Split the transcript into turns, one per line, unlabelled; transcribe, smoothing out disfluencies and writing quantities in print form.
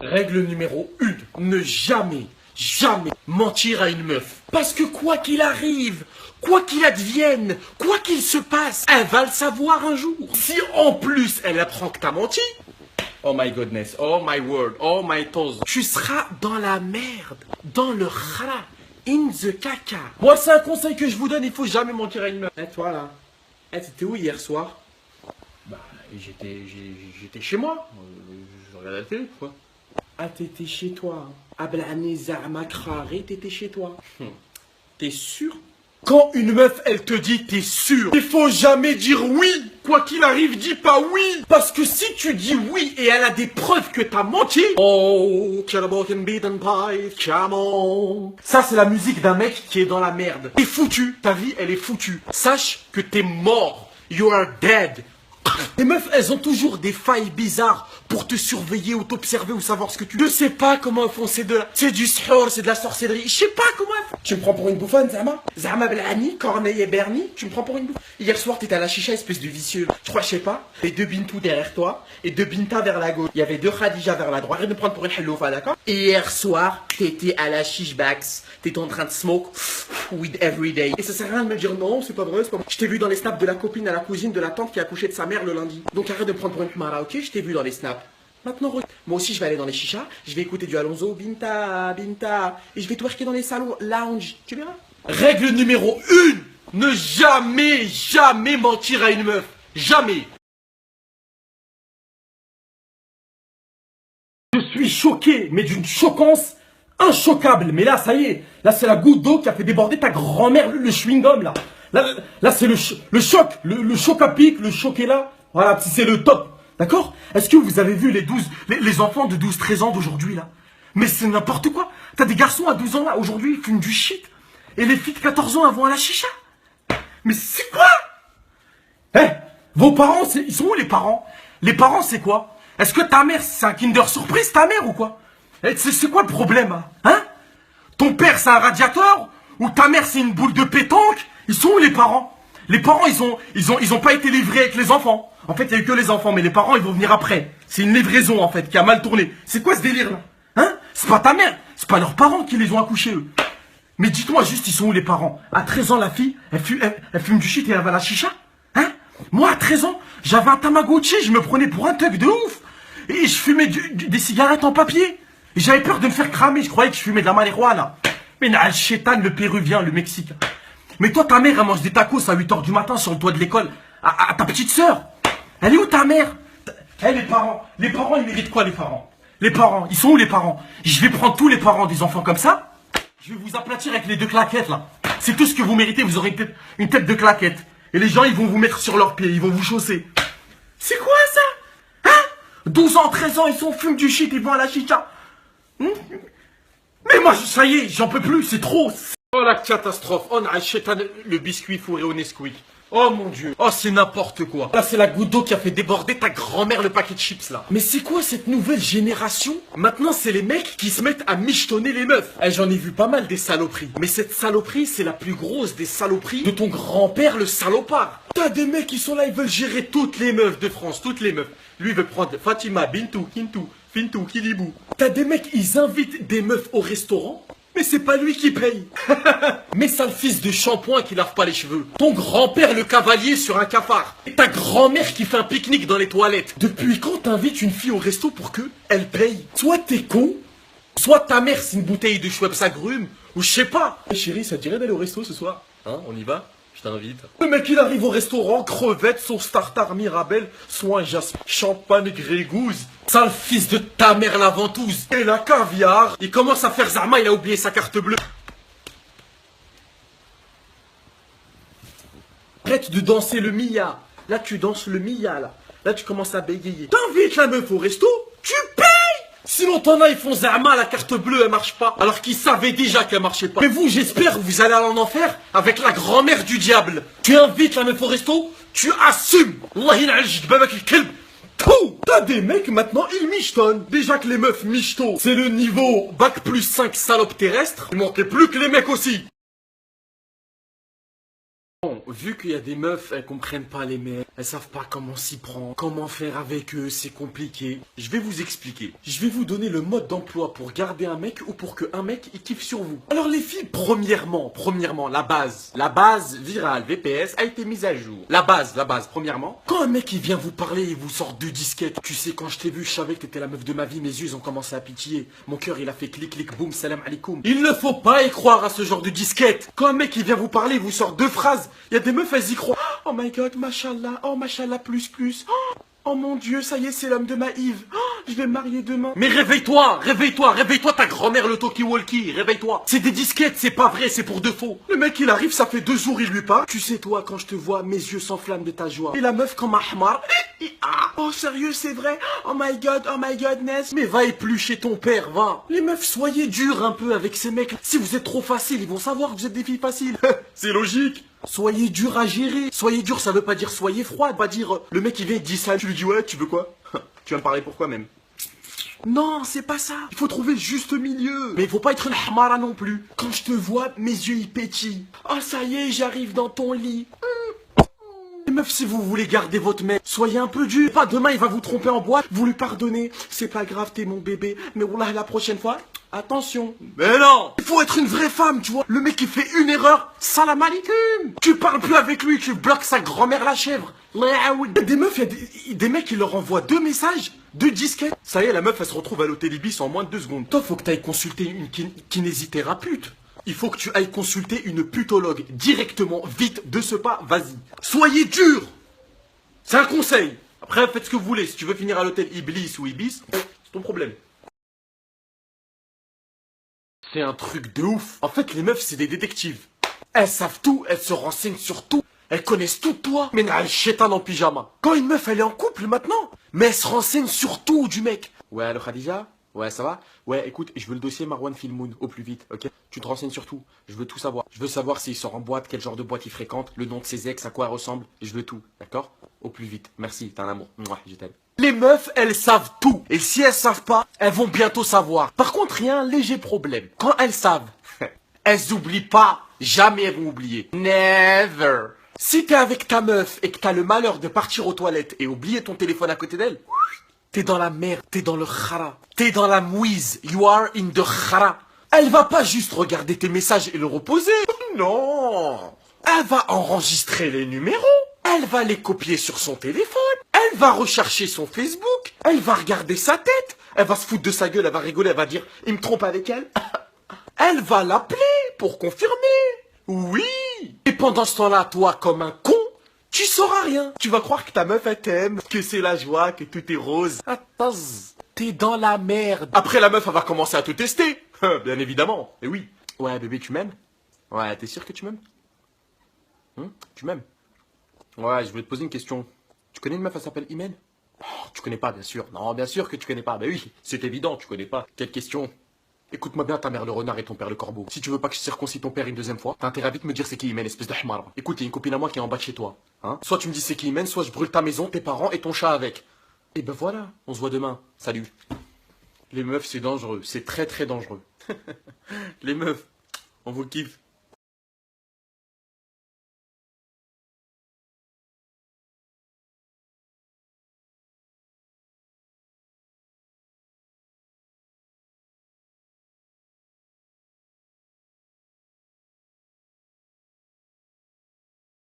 Règle numéro 1, ne jamais, jamais mentir à une meuf. Parce que quoi qu'il arrive, quoi qu'il advienne, quoi qu'il se passe, elle va le savoir un jour. Si en plus elle apprend que t'as menti, oh my goodness, oh my word, oh my toes, tu seras dans la merde, dans le khara, in the caca. Moi c'est un conseil que je vous donne, il faut jamais mentir à une meuf. Eh toi là, t'étais où hier soir? Bah j'étais chez moi, je regardais la télé quoi. Ah, t'étais chez toi. Ablani Zahma Krari, t'étais chez toi. T'es sûr? Quand une meuf, elle te dit t'es sûr, il faut jamais dire oui. Quoi qu'il arrive, dis pas oui. Parce que si tu dis oui et elle a des preuves que t'as menti. Oh, ça c'est la musique d'un mec qui est dans la merde. T'es foutu, ta vie elle est foutue. Sache que t'es mort. You are dead. Les meufs, elles ont toujours des failles bizarres pour te surveiller ou t'observer ou savoir ce que tu... Je sais pas comment elles font, c'est du sihor, c'est de la sorcellerie. Je sais pas comment elles font. Tu me prends pour une bouffonne, Zama? Zama Belani, Corneille et Bernie, tu me prends pour une bouffonne? Hier soir, t'étais à la chicha, espèce de vicieux. Je crois, je sais pas. Les deux Bintou derrière toi et deux Binta vers la gauche. Il y avait deux Khadija vers la droite. Arrête de me prendre pour une helloufa, d'accord? Et hier soir, t'étais à la shishbax. T'étais en train de smoke weed every day. Et ça sert à rien de me dire non, c'est pas vrai, c'est pas vrai. Je t'ai vu dans les snaps de la copine à la cousine de la tante qui a accouché de sa mère le lundi. Donc arrête de me prendre pour une mara, ok? Je t'ai vu dans les snaps. Maintenant, moi aussi je vais aller dans les chichas, je vais écouter du Alonso, Binta, Binta, et je vais twerker dans les salons lounge, tu verras. Règle numéro 1, ne jamais, jamais mentir à une meuf. Jamais. Je suis choqué, mais d'une choquance inchoquable. Mais là, ça y est, là c'est la goutte d'eau qui a fait déborder ta grand-mère, le chewing-gum là. Là c'est le choc, le choc à pic, le choc est là. Voilà, c'est le top. D'accord? Est-ce que vous avez vu les enfants de 12-13 ans d'aujourd'hui là? Mais c'est n'importe quoi. T'as des garçons à 12 ans là, aujourd'hui, ils fument du shit. Et les filles de 14 ans, elles vont à la chicha. Mais c'est quoi? Eh, vos parents, ils sont où les parents? Les parents, c'est quoi? Est-ce que ta mère, c'est un Kinder Surprise, ta mère ou quoi? C'est quoi le problème, hein? Ton père, c'est un radiateur? Ou ta mère, c'est une boule de pétanque? Ils sont où les parents? Les parents, ils ont pas été livrés avec les enfants. En fait, il y a eu que les enfants, mais les parents, ils vont venir après. C'est une livraison, en fait, qui a mal tourné. C'est quoi ce délire, là? Hein? C'est pas ta mère. C'est pas leurs parents qui les ont accouchés, eux. Mais dites-moi juste, ils sont où les parents? À 13 ans, la fille, elle fume du shit et elle va à la chicha? Hein? Moi, à 13 ans, j'avais un Tamagotchi, je me prenais pour un thug de ouf. Et je fumais des cigarettes en papier. Et j'avais peur de me faire cramer, je croyais que je fumais de la marijuana. Mais non, le chétan, le péruvien, le mexicain. Mais toi, ta mère, elle mange des tacos à 8 h du matin sur le toit de l'école. À ta petite sœur. Elle est où ta mère? Les parents, ils méritent quoi, les parents? Les parents, ils sont où les parents? Je vais prendre tous les parents des enfants comme ça. Je vais vous aplatir avec les deux claquettes, là. C'est tout ce que vous méritez, vous aurez une tête de claquette. Et les gens, ils vont vous mettre sur leurs pieds, ils vont vous chausser. C'est quoi, ça? Hein? 12 ans, 13 ans, ils fument du shit, ils vont à la chicha. Mais moi, ça y est, j'en peux plus, c'est trop. Oh la catastrophe, oh le biscuit fourré au Nesquik. Oh mon dieu, oh c'est n'importe quoi. Là c'est la goutte d'eau qui a fait déborder ta grand-mère le paquet de chips là. Mais c'est quoi cette nouvelle génération? Maintenant c'est les mecs qui se mettent à michetonner les meufs. J'en ai vu pas mal des saloperies. Mais cette saloperie c'est la plus grosse des saloperies de ton grand-père le salopard. T'as des mecs qui sont là, ils veulent gérer toutes les meufs de France, toutes les meufs. Lui il veut prendre Fatima, Bintou, Kintou, Fintou, Kilibou. T'as des mecs, ils invitent des meufs au restaurant. Mais c'est pas lui qui paye. Mais sale fils de shampoing qui lave pas les cheveux. Ton grand-père le cavalier sur un cafard. Et ta grand-mère qui fait un pique-nique dans les toilettes. Depuis quand t'invites une fille au resto pour que elle paye? Soit t'es con, soit ta mère c'est une bouteille de Schweppes agrumes, ou je sais pas. Hey, chérie, ça te dirait d'aller au resto ce soir? Hein, on y va? Je t'invite. Le mec il arrive au restaurant, crevettes, sauce tartare Mirabelle, soin jasmin, champagne grégouze. Sale fils de ta mère la ventouse. Et la caviar. Il commence à faire Zama, il a oublié sa carte bleue. Arrête de danser le Mia. Là tu danses le Mia là. Là tu commences à bégayer. T'invites la meuf au resto, tu payes. Sinon t'en as, ils font Zama, la carte bleue elle marche pas. Alors qu'ils savaient déjà qu'elle marchait pas. Mais vous, j'espère, vous allez aller en enfer avec la grand-mère du diable. Tu invites la meuf au resto, tu assumes. T'as des mecs maintenant, ils michetonnent. Déjà que les meufs michto, c'est le niveau bac plus 5 salope terrestre. Il manquait plus que les mecs aussi. Bon, vu qu'il y a des meufs, elles comprennent pas les mecs, elles savent pas comment s'y prendre, comment faire avec eux, c'est compliqué. Je vais vous expliquer. Je vais vous donner le mode d'emploi pour garder un mec ou pour qu'un mec il kiffe sur vous. Alors les filles, premièrement, la base virale VPS a été mise à jour. La base, premièrement. Quand un mec il vient vous parler, il vous sort deux disquettes. Tu sais, quand je t'ai vu, je savais que t'étais la meuf de ma vie, mes yeux ils ont commencé à pitiller. Mon cœur il a fait clic clic boum, salam alaikum. Il ne faut pas y croire à ce genre de disquette. Quand un mec il vient vous parler, il vous sort deux phrases. Il y a des meufs, elles y croient. Oh my god, mashallah, oh mashallah plus. Oh mon dieu, ça y est, c'est l'homme de ma Yves. Oh, je vais me marier demain. Mais réveille-toi, ta grand-mère le talkie-walkie, réveille-toi. C'est des disquettes, c'est pas vrai, c'est pour de faux. Le mec, il arrive, ça fait 2 jours, il lui parle. Tu sais, toi, quand je te vois, mes yeux s'enflamment de ta joie. Et la meuf comme Ahmar. Oh, sérieux, c'est vrai. Oh my godness. Mais va éplucher ton père, va. Les meufs, soyez durs un peu avec ces mecs. Si vous êtes trop faciles, ils vont savoir que vous êtes des filles faciles. C'est logique. Soyez dur à gérer. Soyez dur, ça veut pas dire soyez froid. Pas dire le mec il vient il dit ça. Tu lui dis ouais, tu veux quoi? Tu vas me parler pourquoi même? Non, c'est pas ça. Il faut trouver le juste milieu. Mais il faut pas être une hamara non plus. Quand je te vois, mes yeux ils pétillent. Oh ça y est, j'arrive dans ton lit. Les meufs, si vous voulez garder votre mec, soyez un peu dur. Pas demain il va vous tromper en boîte, vous lui pardonnez. C'est pas grave, t'es mon bébé. Mais wallah, la prochaine fois, attention. Mais non, il faut être une vraie femme, tu vois. Le mec qui fait une erreur, salam alaikum. Tu parles plus avec lui, tu bloques sa grand-mère la chèvre. Des meufs, il y a des mecs qui leur envoient 2 messages, 2 disquettes. Ça y est, la meuf elle se retrouve à l'hôtel Ibis en moins de 2 secondes. Toi, faut que t'ailles consulter une kinésithérapeute. Il faut que tu ailles consulter une putologue directement, vite, de ce pas, vas-y. Soyez dur. C'est un conseil. Après, faites ce que vous voulez. Si tu veux finir à l'hôtel Iblis ou Ibis, c'est ton problème. C'est un truc de ouf. En fait, les meufs, c'est des détectives. Elles savent tout, elles se renseignent sur tout. Elles connaissent tout de toi. Mais elle chétane en pyjama. Quand une meuf, elle est en couple maintenant, mais elle se renseigne sur tout du mec. Ouais, allô Khadija? Ouais, ça va? Ouais, écoute, je veux le dossier Marwan Filmoun au plus vite, ok? Tu te renseignes sur tout. Je veux tout savoir. Je veux savoir s'il sort en boîte, quel genre de boîte il fréquente, le nom de ses ex, à quoi elle ressemble. Je veux tout, d'accord? Au plus vite. Merci, t'es un amour. Mouah, je t'aime. Les meufs, elles savent tout. Et si elles savent pas, elles vont bientôt savoir. Par contre, il y a un léger problème. Quand elles savent, elles oublient pas. Jamais elles vont oublier. Never. Si t'es avec ta meuf et que t'as le malheur de partir aux toilettes et oublier ton téléphone à côté d'elle, t'es dans la merde, t'es dans le khara, t'es dans la mouise, you are in the khara. Elle va pas juste regarder tes messages et le reposer. Non. Elle va enregistrer les numéros. Elle va les copier sur son téléphone. Elle va rechercher son Facebook. Elle va regarder sa tête. Elle va se foutre de sa gueule, elle va rigoler, elle va dire « Il me trompe avec elle ?» Elle va l'appeler pour confirmer. Oui. Et pendant ce temps-là, toi, comme un con, tu sauras rien. Tu vas croire que ta meuf, elle t'aime, que c'est la joie, que tout est rose. Attends, t'es dans la merde. Après, la meuf, elle va commencer à te tester. Bien évidemment. Et oui. Ouais, bébé, tu m'aimes? Ouais, t'es sûr que tu m'aimes? Tu m'aimes? Ouais, je voulais te poser une question. Tu connais une meuf, elle s'appelle Imen? Oh, tu connais pas, bien sûr. Non, bien sûr que tu connais pas. Ben oui, c'est évident, tu connais pas. Quelle question? Écoute-moi bien, ta mère le renard et ton père le corbeau. Si tu veux pas que je circoncis ton père une deuxième fois, t'as intérêt à vite me dire c'est qui Imen, espèce de hmar. Écoute, il y a une copine à moi qui est en bas de chez toi. Hein? Soit tu me dis c'est qui Imen, soit je brûle ta maison, tes parents et ton chat avec. Et ben voilà, on se voit demain. Salut. Les meufs, c'est dangereux. C'est très très dangereux. Les meufs, on vous kiffe.